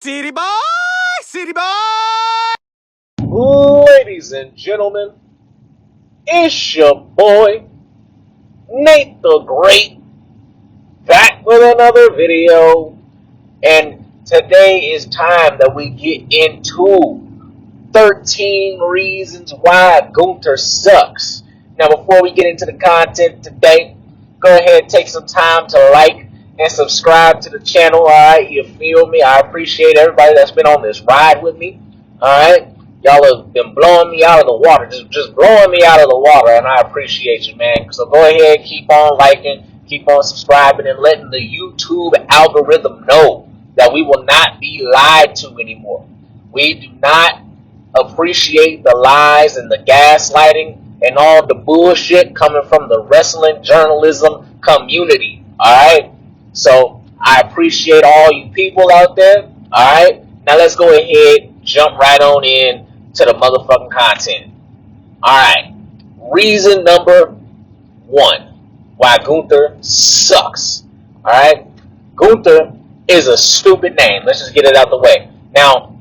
City boy, city boy. Ladies and gentlemen, it's your boy, Nate the Great, back with another video. And today is time that we get into 13 reasons why Gunther sucks. Now, before we get into the content today, go ahead and take some time to like and subscribe to the channel, alright? You feel me? I appreciate everybody that's been on this ride with me, alright? Y'all have been blowing me out of the water, just blowing me out of the water, and I appreciate you, man. So go ahead, keep on liking, keep on subscribing, and letting the YouTube algorithm know that we will not be lied to anymore. We do not appreciate the lies and the gaslighting and all the bullshit coming from the wrestling journalism community, alright? So I appreciate all you people out there, alright? Now let's go ahead, jump right on in to the motherfucking content. Alright, reason number 1 why Gunther sucks. Alright, Gunther is a stupid name. Let's just get it out the way. Now,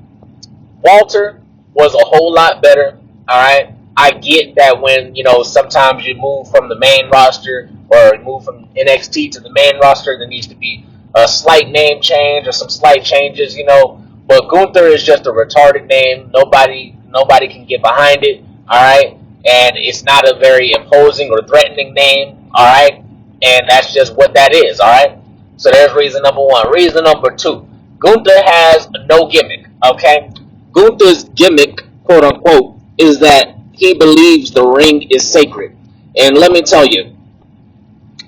Walter was a whole lot better. Alright, I get that when, sometimes you move from the main roster or move from NXT to the main roster, there needs to be a slight name change or some slight changes, But Gunther is just a retarded name. Nobody can get behind it, alright? And it's not a very imposing or threatening name, alright? And that's just what that is, alright? So there's reason number 1. Reason number 2. Gunther has no gimmick, okay? Gunther's gimmick, quote unquote, is that he believes the ring is sacred. And let me tell you,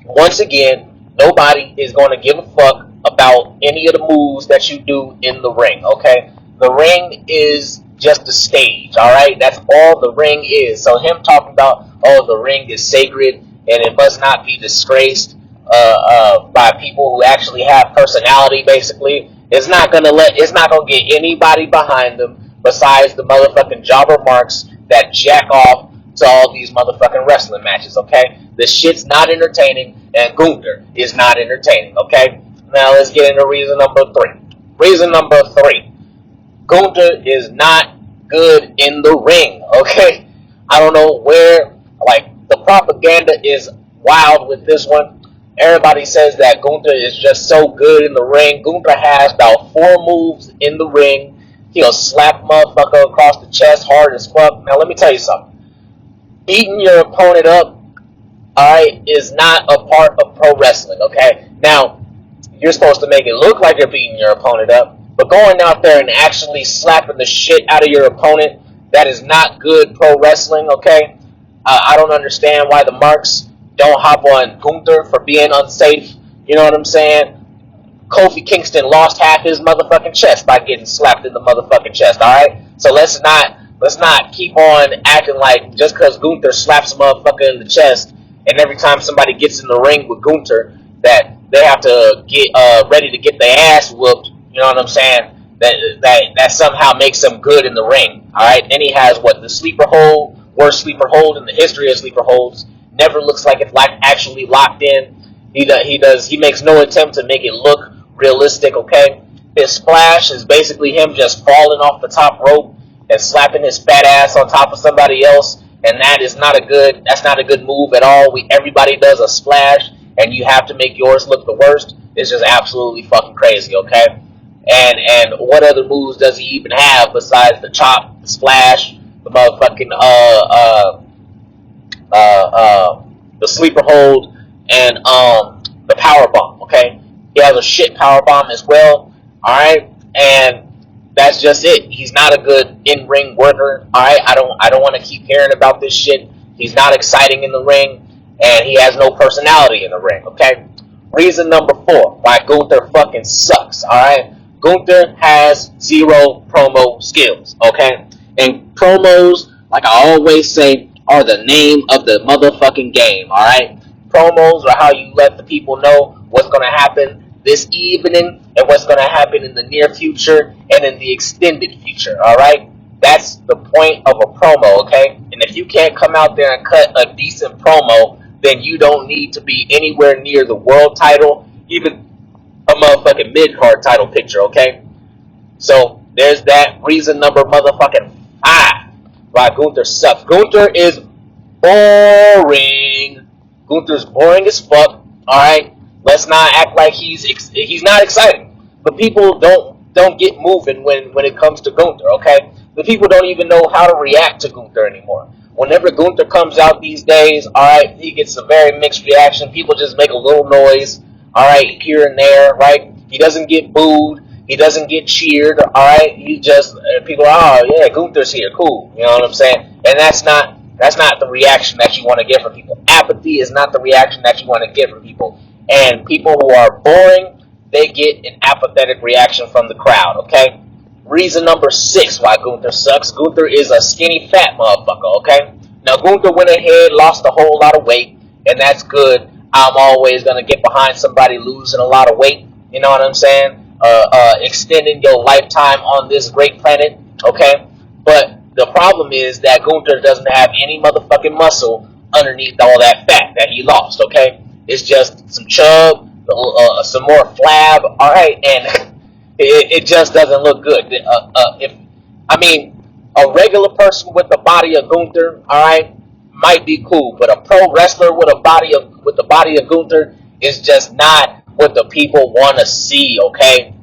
once again, nobody is going to give a fuck about any of the moves that you do in the ring, okay? The ring is just a stage, alright? That's all the ring is. So him talking about, oh, the ring is sacred and it must not be disgraced by people who actually have personality, basically, it's not gonna get anybody behind them besides the motherfucking jobber marks that jack off to all these motherfucking wrestling matches, okay? The shit's not entertaining, and Gunther is not entertaining, okay? Now let's get into reason number 3. Reason number 3. Gunther is not good in the ring, okay? I don't know where, the propaganda is wild with this one. Everybody says that Gunther is just so good in the ring. Gunther has about 4 moves in the ring. He'll slap motherfucker across the chest hard as fuck. Now let me tell you something. Beating your opponent up, alright, is not a part of pro wrestling, okay? Now, you're supposed to make it look like you're beating your opponent up, but going out there and actually slapping the shit out of your opponent, that is not good pro wrestling, okay? I don't understand why the marks don't hop on Gunther for being unsafe, you know what I'm saying? Kofi Kingston lost half his motherfucking chest by getting slapped in the motherfucking chest, alright? So let's not keep on acting like just because Gunther slaps a motherfucker in the chest and every time somebody gets in the ring with Gunther that they have to get ready to get their ass whooped, you know what I'm saying? That somehow makes them good in the ring, alright? Then he has the sleeper hold, worst sleeper hold in the history of sleeper holds. Never looks like it's actually locked in. He makes no attempt to make it look realistic, okay? His splash is basically him just falling off the top rope and slapping his fat ass on top of somebody else, and that's not a good move at all. Everybody does a splash, and you have to make yours look the worst. It's just absolutely fucking crazy, okay? And what other moves does he even have besides the chop, the splash, the motherfucking the sleeper hold, and the power bomb, okay? He has a shit power bomb as well, alright? And that's just it. He's not a good in-ring worker, alright? I don't want to keep hearing about this shit. He's not exciting in the ring, and he has no personality in the ring, okay? Reason number 4 why Gunther fucking sucks, alright? Gunther has 0 promo skills, okay? And promos, like I always say, are the name of the motherfucking game, alright? Promos are how you let the people know what's going to happen this evening and what's going to happen in the near future and in the extended future, alright? That's the point of a promo, okay? And if you can't come out there and cut a decent promo, then you don't need to be anywhere near the world title, even a motherfucking mid-card title picture, okay? So there's that. Reason number motherfucking 5 why Gunther sucks. Gunther is boring. Gunther's boring as fuck. Alright? Let's not act like he's not exciting. But people don't get moving when it comes to Gunther, okay? The people don't even know how to react to Gunther anymore. Whenever Gunther comes out these days, alright, he gets a very mixed reaction. People just make a little noise, alright, here and there, right? He doesn't get booed. He doesn't get cheered, alright? He just, people are, oh, yeah, Gunther's here, cool. You know what I'm saying? And that's not the reaction that you want to get from people. Apathy is not the reaction that you want to get from people. And people who are boring, they get an apathetic reaction from the crowd, okay? Reason number 6 why Gunther sucks. Gunther is a skinny fat motherfucker, okay? Now, Gunther went ahead, lost a whole lot of weight, and that's good. I'm always going to get behind somebody losing a lot of weight, you know what I'm saying? Extending your lifetime on this great planet, okay? But the problem is that Gunther doesn't have any motherfucking muscle underneath all that fat that he lost, okay? It's just some chub, some more flab, alright? And it just doesn't look good. A regular person with the body of Gunther, alright, might be cool, but a pro wrestler with the body of Gunther is just not what the people want to see, okay?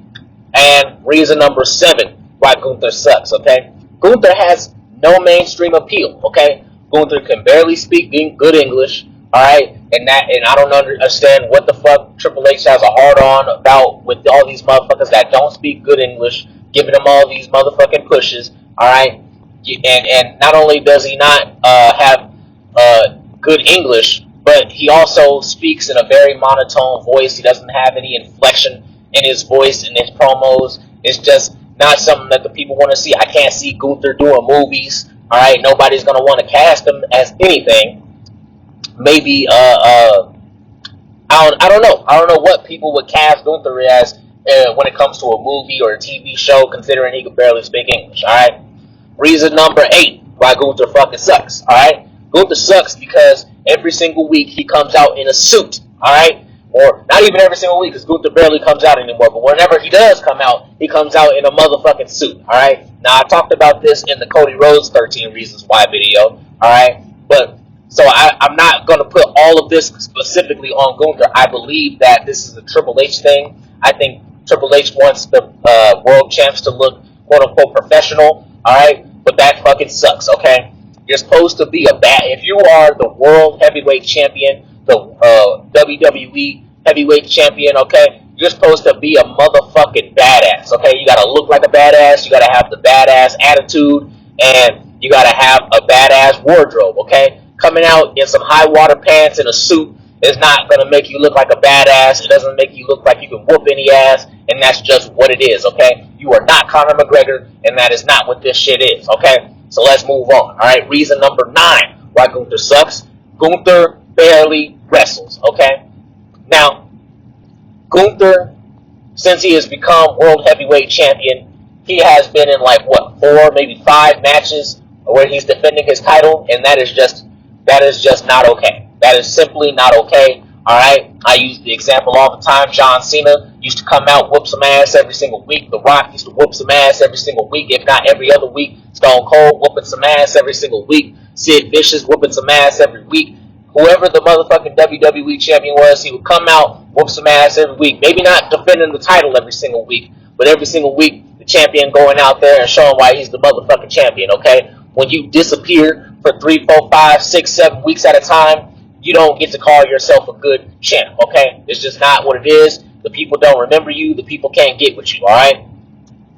And reason number 7 why Gunther sucks, okay? Gunther has no mainstream appeal, okay? Gunther can barely speak good English, alright? And I don't understand what the fuck Triple H has a hard-on about with all these motherfuckers that don't speak good English, giving them all these motherfucking pushes, alright? And not only does he not have good English, but he also speaks in a very monotone voice. He doesn't have any inflection in his voice, in his promos. It's just not something that the people want to see. I can't see Gunther doing movies, alright? Nobody's going to want to cast him as anything. Maybe, I don't know. I don't know what people would cast Gunther as when it comes to a movie or a TV show, considering he could barely speak English, alright? Reason number 8 why Gunther fucking sucks, alright? Gunther sucks because every single week he comes out in a suit, alright? Or not even every single week, because Gunther barely comes out anymore, but whenever he does come out, he comes out in a motherfucking suit, alright? Now, I talked about this in the Cody Rhodes 13 Reasons Why video, alright? But so I'm not going to put all of this specifically on Gunther. I believe that this is a Triple H thing. I think Triple H wants the world champs to look quote-unquote professional, alright? But that fucking sucks, okay? You're supposed to be if you are the world heavyweight champion, the WWE heavyweight champion, okay? You're supposed to be a motherfucking badass, okay? You gotta look like a badass, you gotta have the badass attitude, and you gotta have a badass wardrobe, okay? Coming out in some high water pants and a suit is not gonna make you look like a badass. It doesn't make you look like you can whoop any ass, and that's just what it is, okay? You are not Conor McGregor, and that is not what this shit is, okay? So let's move on, alright? Reason number 9 why Gunther sucks. Gunther barely wrestles, okay? Now, Gunther, since he has become world heavyweight champion, he has been in 4, maybe 5 matches where he's defending his title, and that is just not okay. That is simply not okay, alright? I use the example all the time. John Cena used to come out, whoop some ass every single week. The Rock used to whoop some ass every single week, if not every other week. Stone Cold whooping some ass every single week. Sid Vicious whooping some ass every week. Whoever the motherfucking WWE champion was, he would come out, whoop some ass every week. Maybe not defending the title every single week, but every single week, the champion going out there and showing why he's the motherfucking champion, okay? When you disappear for 3, 4, 5, 6, 7 weeks at a time, you don't get to call yourself a good champ, okay? It's just not what it is. The people don't remember you. The people can't get with you, alright?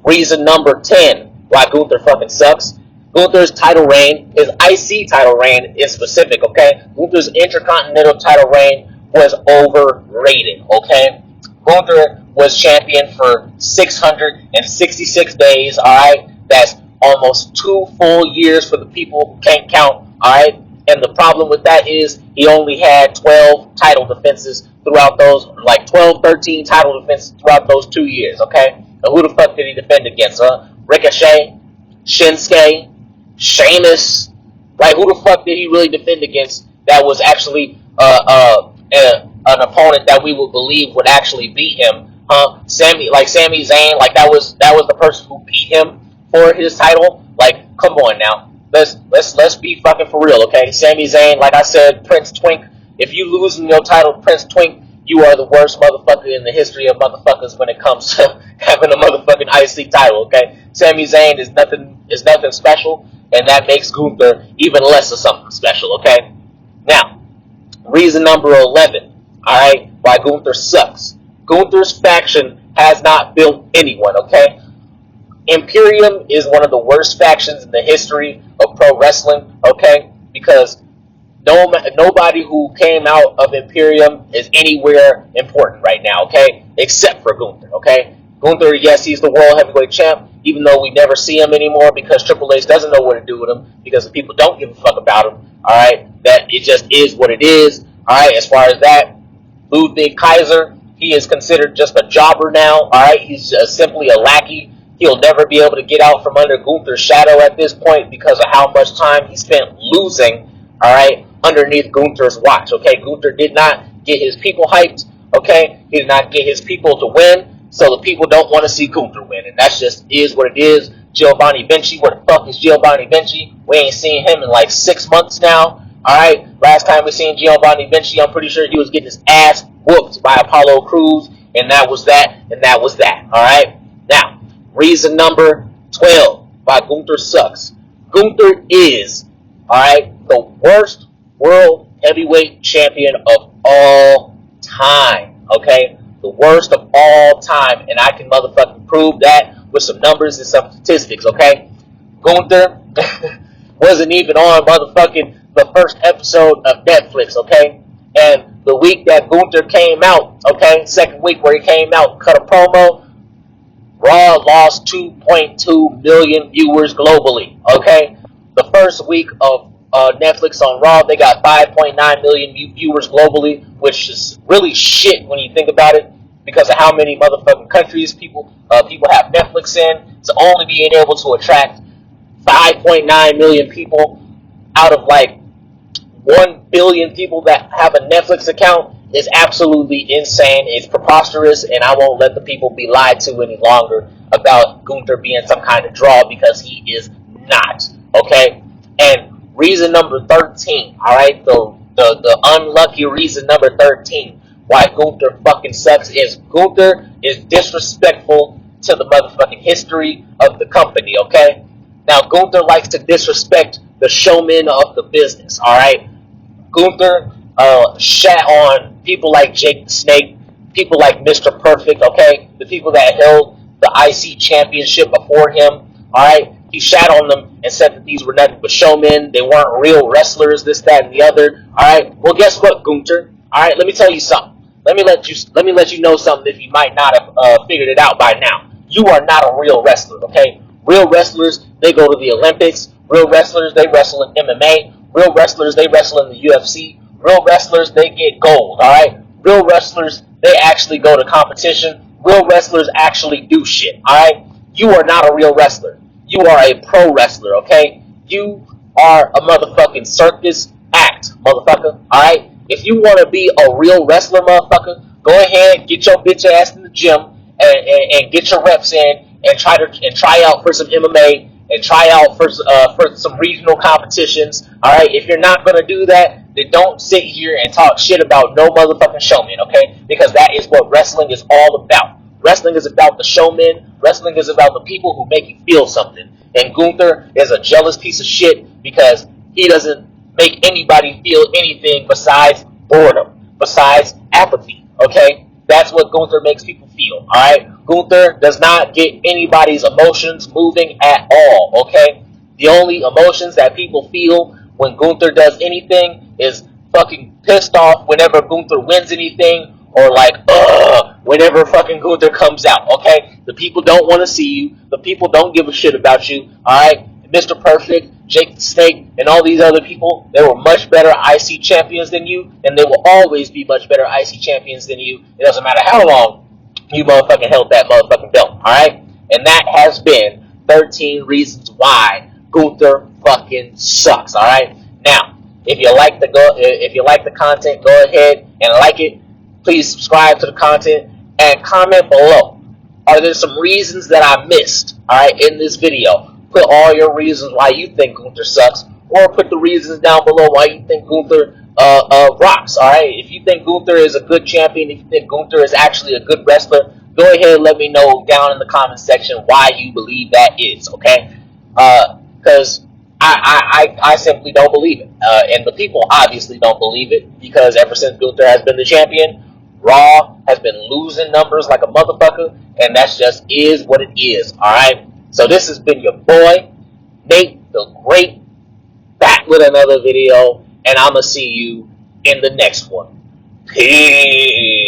Reason number 10 why Gunther fucking sucks. Gunther's title reign, his IC title reign is specific, okay? Gunther's Intercontinental title reign was overrated, okay? Gunther was champion for 666 days, alright? That's almost 2 full years for the people who can't count, alright? And the problem with that is he only had 12 title defenses throughout those, 12, 13 title defenses throughout those 2 years, okay? Now who the fuck did he defend against, Ricochet, Shinsuke, Sheamus? Who the fuck did he really defend against that was actually an opponent that we would believe would actually beat him, Sami Zayn, like that was the person who beat him for his title. Like, come on now, let's be fucking for real, okay? Sami Zayn, like I said, Prince Twink. If you losing your title, Prince Twink, you are the worst motherfucker in the history of motherfuckers when it comes to having a motherfucking IC title, okay? Sami Zayn is nothing special, and that makes Gunther even less of something special, okay? Now, reason number 11, alright, why Gunther sucks. Gunther's faction has not built anyone, okay? Imperium is one of the worst factions in the history of pro wrestling, okay? Because nobody who came out of Imperium is anywhere important right now, okay? Except for Gunther, okay? Gunther, yes, he's the World Heavyweight Champ, even though we never see him anymore because Triple H doesn't know what to do with him because the people don't give a fuck about him, alright? That it just is what it is, alright? As far as that, Ludwig Kaiser, he is considered just a jobber now, alright? He's simply a lackey. He'll never be able to get out from under Gunther's shadow at this point because of how much time he spent losing, alright, underneath Gunther's watch, okay? Gunther did not get his people hyped, okay? He did not get his people to win, so the people don't want to see Gunther win, and that's just is what it is. Giovanni Vinci, where the fuck is Giovanni Vinci? We ain't seen him in like 6 months now, alright? Last time we seen Giovanni Vinci, I'm pretty sure he was getting his ass whooped by Apollo Crews, and that was that, and that was that, alright? Now, reason number 12 why Gunther sucks. Gunther is, alright, the worst World Heavyweight Champion of all time, okay? The worst of all time, and I can motherfucking prove that with some numbers and some statistics, okay? Gunther wasn't even on motherfucking the first episode of Netflix, okay? And the week that Gunther came out, okay, second week where he came out, cut a promo, Raw lost 2.2 million viewers globally, okay? The first week of Netflix on Raw, they got 5.9 million viewers globally, which is really shit when you think about it, because of how many motherfucking countries people have Netflix in. So only being able to attract 5.9 million people out of like 1 billion people that have a Netflix account is absolutely insane. It's preposterous, and I won't let the people be lied to any longer about Gunther being some kind of draw, because he is not, okay? And reason number 13, alright, the unlucky reason number 13 why Gunther fucking sucks is Gunther is disrespectful to the motherfucking history of the company, okay? Now, Gunther likes to disrespect the showmen of the business, alright? Gunther shat on people like Jake the Snake, people like Mr. Perfect, okay? The people that held the IC championship before him, alright? He shat on them and said that these were nothing but showmen. They weren't real wrestlers, this, that, and the other. Alright? Well, guess what, Gunther? Alright, let me tell you something. Let me let you know something if you might not have figured it out by now. You are not a real wrestler, okay? Real wrestlers, they go to the Olympics. Real wrestlers, they wrestle in MMA. Real wrestlers, they wrestle in the UFC. Real wrestlers, they get gold, alright? Real wrestlers, they actually go to competition. Real wrestlers actually do shit, alright? You are not a real wrestler. You are a pro wrestler, okay? You are a motherfucking circus act, motherfucker, alright? If you want to be a real wrestler, motherfucker, go ahead, get your bitch ass in the gym and get your reps in and try out for some MMA and try out for some regional competitions, alright? If you're not going to do that, then don't sit here and talk shit about no motherfucking showman, okay? Because that is what wrestling is all about. Wrestling is about the showmen. Wrestling is about the people who make you feel something. And Gunther is a jealous piece of shit because he doesn't make anybody feel anything besides boredom, besides apathy, okay? That's what Gunther makes people feel, alright? Gunther does not get anybody's emotions moving at all, okay? The only emotions that people feel when Gunther does anything is fucking pissed off whenever Gunther wins anything, or like, whenever fucking Gunther comes out, okay? The people don't want to see you. The people don't give a shit about you, alright? Mr. Perfect, Jake the Snake, and all these other people, they were much better IC champions than you, and they will always be much better IC champions than you. It doesn't matter how long you motherfucking held that motherfucking belt, alright? And that has been 13 reasons why Gunther fucking sucks, alright? Now, if you like the content, go ahead and like it. Please subscribe to the content and comment below. Are there some reasons that I missed, alright, in this video? Put all your reasons why you think Gunther sucks, or put the reasons down below why you think Gunther rocks, alright? If you think Gunther is a good champion, if you think Gunther is actually a good wrestler, go ahead and let me know down in the comment section why you believe that is, okay? Because I simply don't believe it. And the people obviously don't believe it, because ever since Gunther has been the champion, Raw has been losing numbers like a motherfucker, and that's just is what it is, alright? So this has been your boy, Nate the Great, back with another video, and I'm going to see you in the next one. Peace.